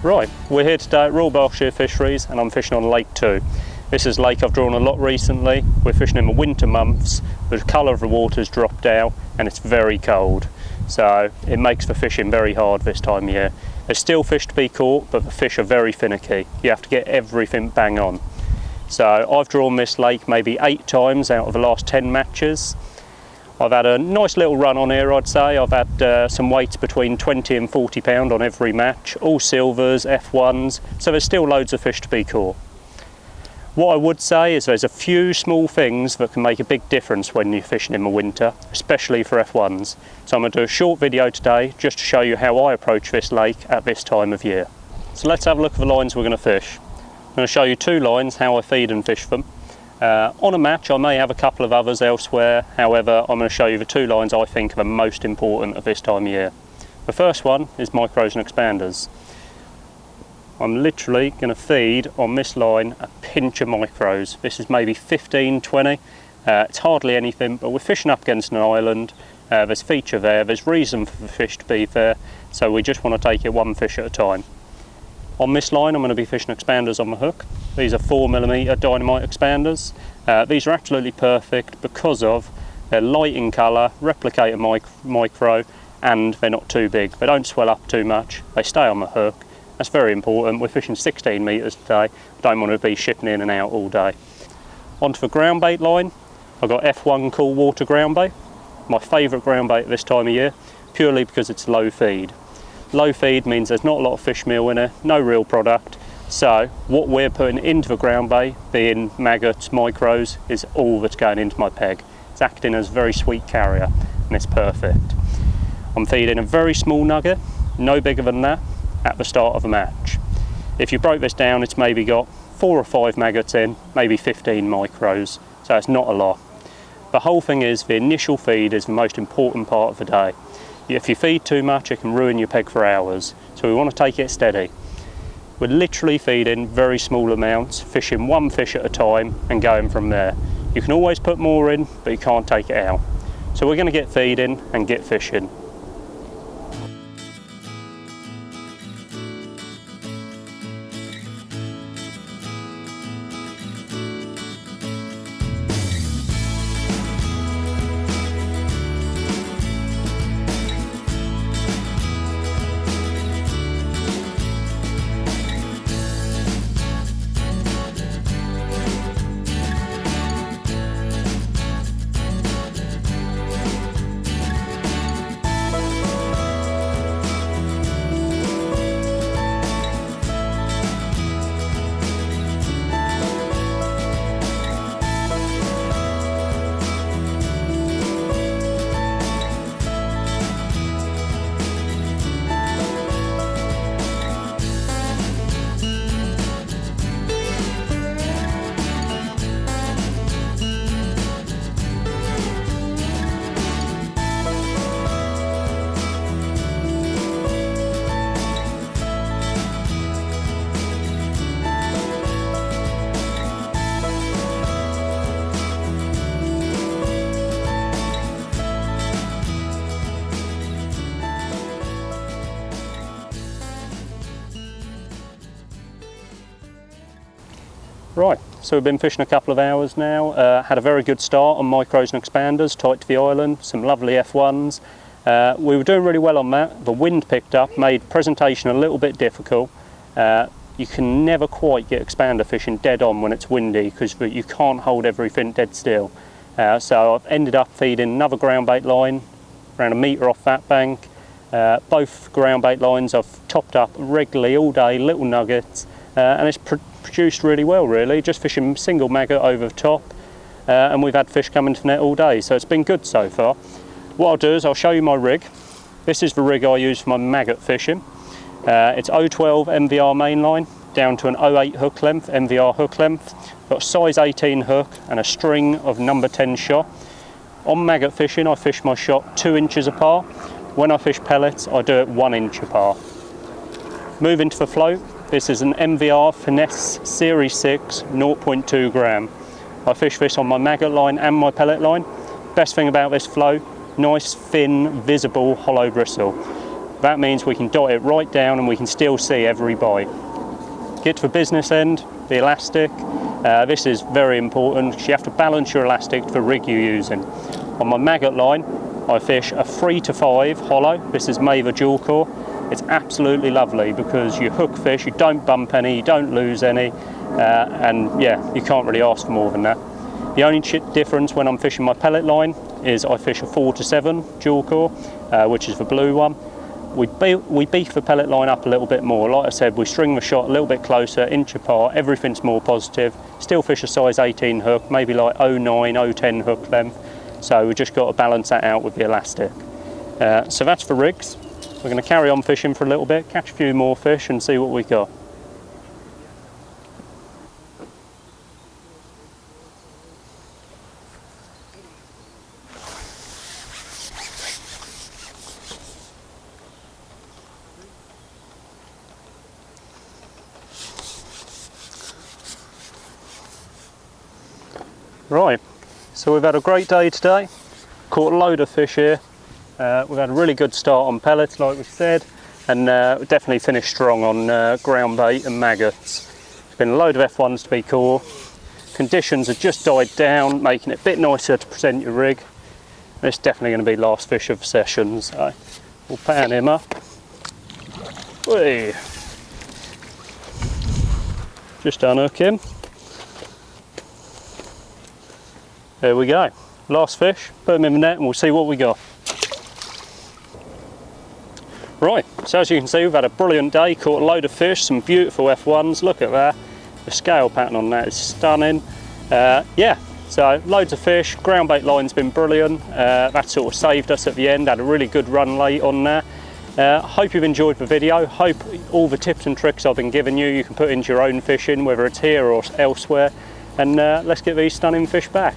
Right, we're here today at Royal Berkshire Fisheries and I'm fishing on Lake 2. This is a lake I've drawn a lot recently. We're fishing in the winter months, the colour of the water's dropped out and it's very cold. So it makes the fishing very hard this time of year. There's still fish to be caught, but the fish are very finicky. You have to get everything bang on. So I've drawn this lake maybe 8 times out of the last 10 matches. I've had a nice little run on here, I'd say. I've had some weights between 20 and 40 pound on every match, all silvers, F1'S, so there's still loads of fish to be caught. What I would say is there's a few small things that can make a big difference when you're fishing in the winter, especially for F1'S. So I'm going to do a short video today just to show you how I approach this lake at this time of year. So let's have a look at the lines we're going to fish. I'm going to show you 2 lines, how I feed and fish them. On a match I may have a couple of others elsewhere, however I'm going to show you the 2 lines I think are the most important at this time of year. The first one is micros and expanders. I'm literally going to feed on this line a pinch of micros. This is maybe 15, 20, it's hardly anything, but we're fishing up against an island, there's feature there, there's reason for the fish to be there, so we just want to take it one fish at a time. On this line I'm going to be fishing expanders on the hook. These are 4mm Dynamite expanders. These are absolutely perfect because of they're light in colour, replicate a micro, and they're not too big. They don't swell up too much, they stay on the hook. That's very important. We're fishing 16 metres today, don't want to be shipping in and out all day. Onto the ground bait line, I've got F1 cool water ground bait. My favourite ground bait at this time of year, purely because it's low feed. Low feed means there's not a lot of fish meal in it, no real product. So what we're putting into the ground bait, being maggots, micros, is all that's going into my peg. It's acting as a very sweet carrier and it's perfect. I'm feeding a very small nugget, no bigger than that, at the start of a match. If you broke this down, it's maybe got 4 or 5 maggots in, maybe 15 micros, so it's not a lot. The whole thing is the initial feed is the most important part of the day. If you feed too much, it can ruin your peg for hours, so we want to take it steady. We're literally feeding very small amounts, fishing 1 fish at a time and going from there. You can always put more in, but you can't take it out. So we're going to get feeding and get fishing. Right, so we've been fishing a couple of hours now, had a very good start on micros and expanders, tight to the island, some lovely F1'S. We were doing really well on that, the wind picked up, made presentation a little bit difficult. You can never quite get expander fishing dead on when it's windy because you can't hold everything dead still. So I've ended up feeding another ground bait line, around 1 metre off that bank. Both ground bait lines I've topped up regularly all day, little nuggets, and it's produced really well really, just fishing single maggot over the top, and we've had fish coming to the net all day, so it's been good so far. What I'll do is I'll show you my rig. This is the rig I use for my maggot fishing. It's 012 MVR mainline down to an 08 hook length, MVR hook length. Got a size 18 hook and a string of number 10 shot. On maggot fishing I fish my shot 2 inches apart. When I fish pellets I do it 1 inch apart. Moving to the float, this is an MVR F1'S Series 6 0.2 gram. I fish this on my maggot line and my pellet line. Best thing about this float, nice thin visible hollow bristle. That means we can dot it right down and we can still see every bite. Get to the business end, the elastic. This is very important because you have to balance your elastic to the rig you're using. On my maggot line, I fish a 3 to 5 hollow. This is Maver dual core. It's absolutely lovely because you hook fish, you don't bump any, you don't lose any, and yeah, you can't really ask for more than that. The only difference when I'm fishing my pellet line is I fish a 4 to 7 dual core, which is the blue one. We beef the pellet line up a little bit more. Like I said, we string the shot a little bit closer, inch apart, everything's more positive. Still fish a size 18 hook, maybe like 09, 010 hook length. So we just got to balance that out with the elastic. So that's for rigs. We're going to carry on fishing for a little bit, catch a few more fish and see what we got. Right, so we've had a great day today, caught a load of fish here. We've had a really good start on pellets like we said, and definitely finished strong on ground bait and maggots. There's been a load of F1'S to be caught. Conditions have just died down, making it a bit nicer to present your rig. This is definitely going to be last fish of the session, so we'll pan him up. Whee. Just unhook him. There we go, last fish, put him in the net and we'll see what we got. Right, so as you can see we've had a brilliant day, caught a load of fish, some beautiful F1'S, look at that. The scale pattern on that is stunning. Yeah, so loads of fish, ground bait line's been brilliant. That sort of saved us at the end, had a really good run late on there. Hope you've enjoyed the video, hope all the tips and tricks I've been giving you can put into your own fishing, whether it's here or elsewhere. And let's get these stunning fish back.